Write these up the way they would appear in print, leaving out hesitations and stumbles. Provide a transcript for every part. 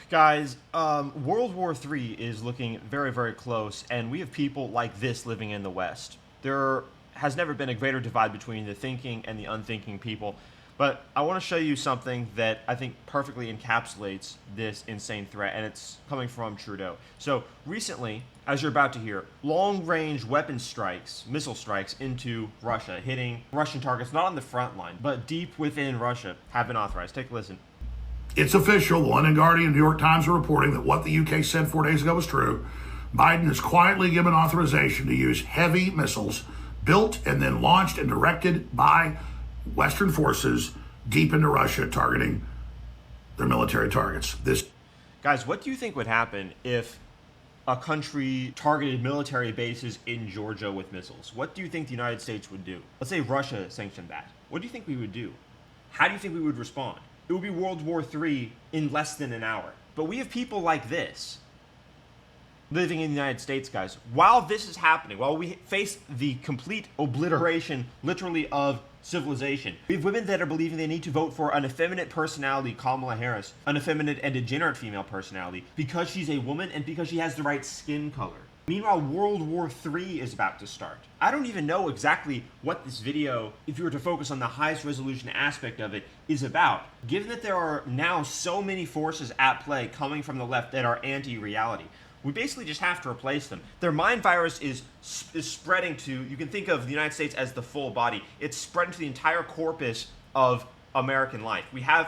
Guys, World War III is looking very, very close, and we have people like this living in the West. There has never been a greater divide between the thinking and the unthinking people. But I want to show you something that I think perfectly encapsulates this insane threat, and it's coming from Trudeau. So recently, as you're about to hear, long-range weapon strikes, missile strikes into Russia, hitting Russian targets not on the front line, but deep within Russia, have been authorized. Take a listen. It's official. The London Guardian and New York Times are reporting that what the UK said 4 days ago was true. Biden has quietly given authorization to use heavy missiles built and then launched and directed by Western forces deep into Russia, targeting their military targets. Guys, what do you think would happen if a country targeted military bases in Georgia with missiles? What do you think the United States would do? Let's say Russia sanctioned that. What do you think we would do? How do you think we would respond? It would be World War III in less than an hour. But we have people like this living in the United States, guys. While this is happening, while we face the complete obliteration, literally, of civilization, we have women that are believing they need to vote for an effeminate personality, Kamala Harris, an effeminate and degenerate female personality, because she's a woman and because she has the right skin color. Meanwhile, World War III is about to start. I don't even know exactly what this video, if you were to focus on the highest resolution aspect of it, is about. Given that there are now so many forces at play coming from the left that are anti-reality, we basically just have to replace them. Their mind virus is spreading to, you can think of the United States as the full body. It's spreading to the entire corpus of American life. We have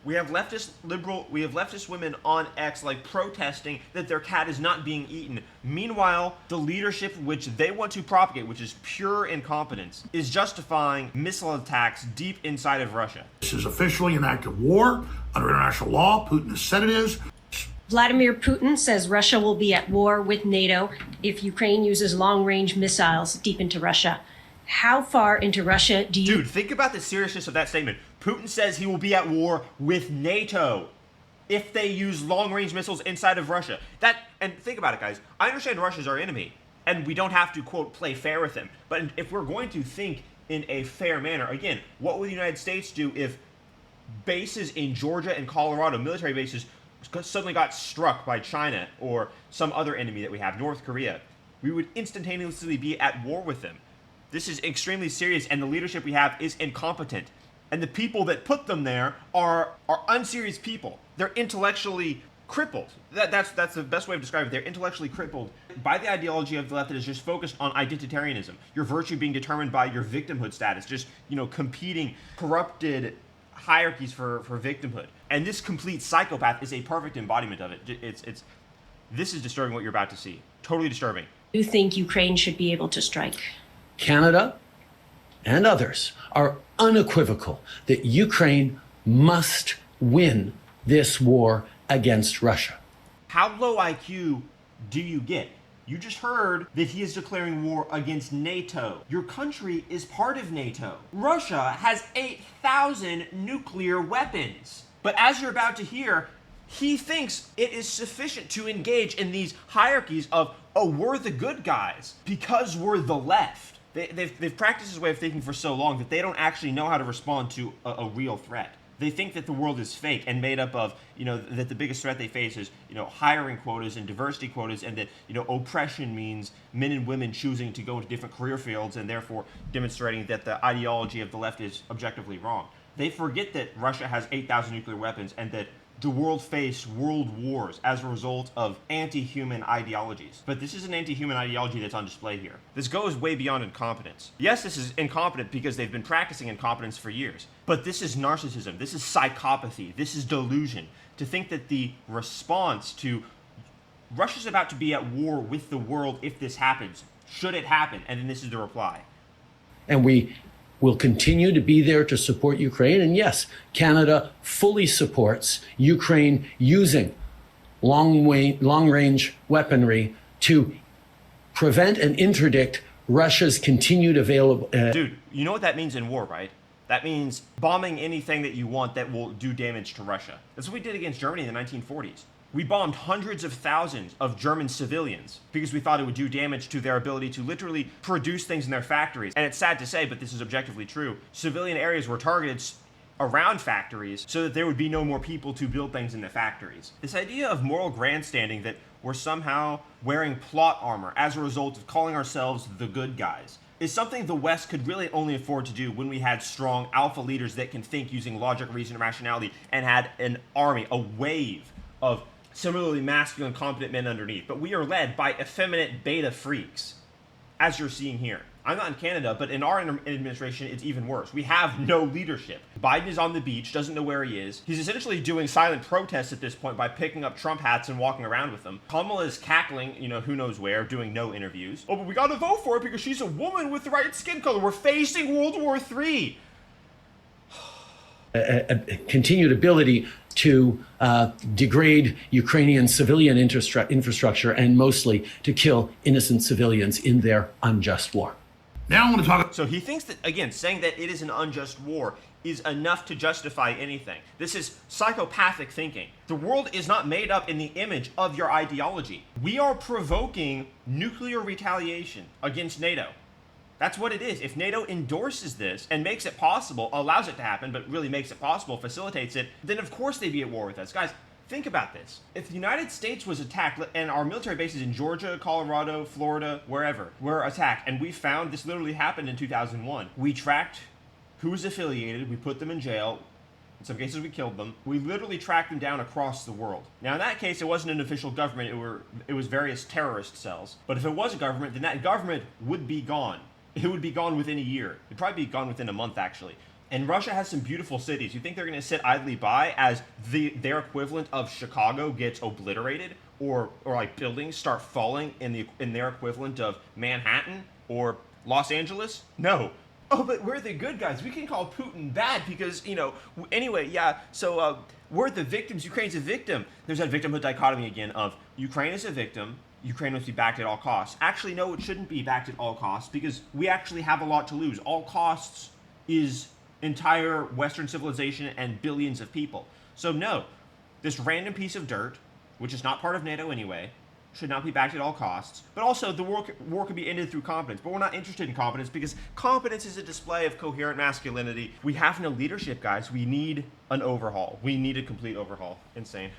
leftist women on X like protesting that their cat is not being eaten. Meanwhile, the leadership which they want to propagate, which is pure incompetence, is justifying missile attacks deep inside of Russia. This is officially an act of war under international law. Putin has said it is. Vladimir Putin says Russia will be at war with NATO if Ukraine uses long-range missiles deep into Russia. How far into Russia do you... Dude, think about the seriousness of that statement. Putin says he will be at war with NATO if they use long-range missiles inside of Russia. And think about it, guys. I understand Russia's our enemy, and we don't have to, quote, play fair with them. But if we're going to think in a fair manner, again, what would the United States do if bases in Georgia and Colorado, military bases, suddenly got struck by China or some other enemy that we have, North Korea? We would instantaneously be at war with them. This is extremely serious, and the leadership we have is incompetent. And the people that put them there are unserious people. They're intellectually crippled. That's the best way of describing it. They're intellectually crippled by the ideology of the left that is just focused on identitarianism. Your virtue being determined by your victimhood status. Just, competing, corrupted hierarchies for victimhood. And this complete psychopath is a perfect embodiment of it. This is disturbing what you're about to see. Totally disturbing. You think Ukraine should be able to strike? Canada and others are unequivocal that Ukraine must win this war against Russia. How low IQ do you get? You just heard that he is declaring war against NATO. Your country is part of NATO. Russia has 8,000 nuclear weapons. But as you're about to hear, he thinks it is sufficient to engage in these hierarchies of, oh, we're the good guys because we're the left. They've practiced this way of thinking for so long that they don't actually know how to respond to a real threat. They think that the world is fake and made up of, that the biggest threat they face is, hiring quotas and diversity quotas, and that, oppression means men and women choosing to go into different career fields and therefore demonstrating that the ideology of the left is objectively wrong. They forget that Russia has 8,000 nuclear weapons and that the world faced world wars as a result of anti-human ideologies. But this is an anti-human ideology that's on display here. This goes way beyond incompetence. Yes, this is incompetent because they've been practicing incompetence for years. But this is narcissism. This is psychopathy. This is delusion. To think that the response to Russia's about to be at war with the world if this happens, should it happen, and then this is the reply. And we will continue to be there to support Ukraine. And yes, Canada fully supports Ukraine using long-range weaponry to prevent and interdict Russia's continued available... Dude, you know what that means in war, right? That means bombing anything that you want that will do damage to Russia. That's what we did against Germany in the 1940s. We bombed hundreds of thousands of German civilians because we thought it would do damage to their ability to literally produce things in their factories. And it's sad to say, but this is objectively true. Civilian areas were targeted around factories so that there would be no more people to build things in the factories. This idea of moral grandstanding that we're somehow wearing plot armor as a result of calling ourselves the good guys is something the West could really only afford to do when we had strong alpha leaders that can think using logic, reason, and rationality, and had an army, a wave of similarly masculine, competent men underneath. But we are led by effeminate beta freaks, as you're seeing here. I'm not in Canada, but in our administration, it's even worse. We have no leadership. Biden is on the beach, doesn't know where he is. He's essentially doing silent protests at this point by picking up Trump hats and walking around with them. Kamala is cackling, who knows where, doing no interviews. Oh, but we gotta vote for it because she's a woman with the right skin color. We're facing World War III. A continued ability to degrade Ukrainian civilian infrastructure and mostly to kill innocent civilians in their unjust war. Now I want to talk. So he thinks that, again, saying that it is an unjust war is enough to justify anything. This is psychopathic thinking. The world is not made up in the image of your ideology. We are provoking nuclear retaliation against NATO. That's what it is. If NATO endorses this and makes it possible, allows it to happen, but really makes it possible, facilitates it, then of course they'd be at war with us. Guys, think about this. If the United States was attacked, and our military bases in Georgia, Colorado, Florida, wherever, were attacked, and we found this literally happened in 2001. We tracked who was affiliated, we put them in jail, in some cases we killed them. We literally tracked them down across the world. Now in that case, it wasn't an official government, it was various terrorist cells. But if it was a government, then that government would be gone. It would be gone within a year. It'd probably be gone within a month, actually. And Russia has some beautiful cities. You think they're going to sit idly by as their equivalent of Chicago gets obliterated, or like buildings start falling in their equivalent of Manhattan or Los Angeles? No. Oh, but we're the good guys. We can call Putin bad because, anyway, yeah, so we're the victims. Ukraine's a victim. There's that victimhood dichotomy again of Ukraine is a victim. Ukraine must be backed at all costs. Actually, no, it shouldn't be backed at all costs because we actually have a lot to lose. All costs is entire Western civilization and billions of people. So no, this random piece of dirt, which is not part of NATO anyway, should not be backed at all costs. But also, the war could be ended through competence. But we're not interested in competence because competence is a display of coherent masculinity. We have no leadership, guys. We need an overhaul. We need a complete overhaul. Insane.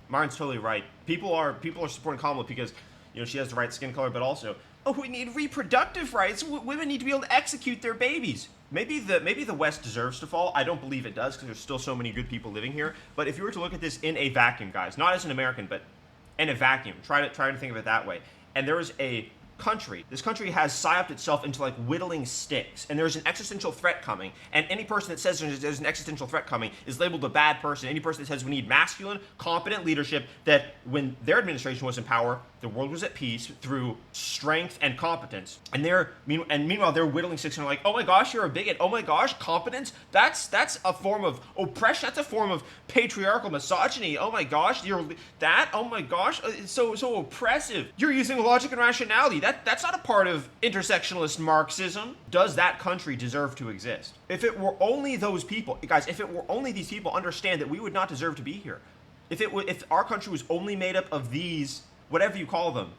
Marin's totally right. People are supporting Kamala because she has the right skin color, but also, we need reproductive rights. Women need to be able to execute their babies. Maybe the West deserves to fall. I don't believe it does because there's still so many good people living here. But if you were to look at this in a vacuum, guys, not as an American, but in a vacuum, try to think of it that way. And there is a country. This country has psyoped itself into like whittling sticks, and there's an existential threat coming. And any person that says there's an existential threat coming is labeled a bad person. Any person that says we need masculine, competent leadership, that when their administration was in power, the world was at peace through strength and competence. And meanwhile, they're whittling sticks and are like, oh my gosh, you're a bigot. Oh my gosh, competence? That's a form of oppression. That's a form of patriarchal misogyny. Oh my gosh, oh my gosh, it's so oppressive. You're using logic and rationality. That's not a part of intersectionalist Marxism. Does that country deserve to exist? If it were only those people, guys, if it were only these people, understand that we would not deserve to be here. If our country was only made up of these, whatever you call them,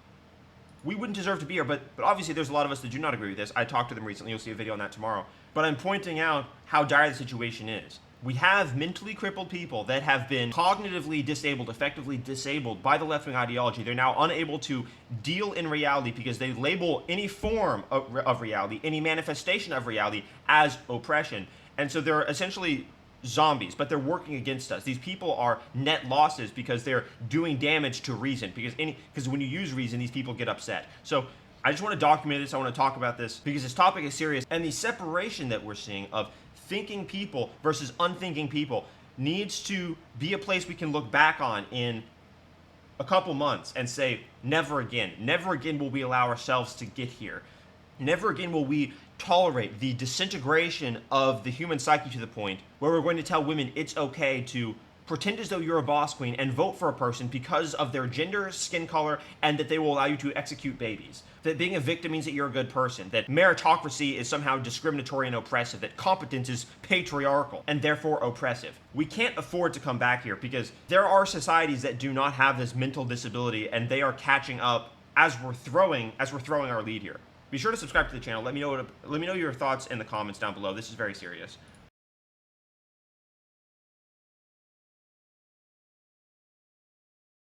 we wouldn't deserve to be here. But obviously there's a lot of us that do not agree with this. I talked to them recently. You'll see a video on that tomorrow. But I'm pointing out how dire the situation is. We have mentally crippled people that have been cognitively disabled, effectively disabled by the left-wing ideology. They're now unable to deal in reality because they label any form of reality, any manifestation of reality as oppression. And so they're essentially zombies, but they're working against us. These people are net losses because they're doing damage to reason. Because when you use reason, these people get upset. So I just want to document this. I want to talk about this because this topic is serious. And the separation that we're seeing of thinking people versus unthinking people needs to be a place we can look back on in a couple months and say, never again will we allow ourselves to get here. Never again will we tolerate the disintegration of the human psyche to the point where we're going to tell women it's okay to pretend as though you're a boss queen and vote for a person because of their gender, skin color, and that they will allow you to execute babies. That being a victim means that you're a good person. That meritocracy is somehow discriminatory and oppressive. That competence is patriarchal and therefore oppressive. We can't afford to come back here because there are societies that do not have this mental disability and they are catching up as we're throwing our lead here. Be sure to subscribe to the channel. Let me know your thoughts in the comments down below. This is very serious.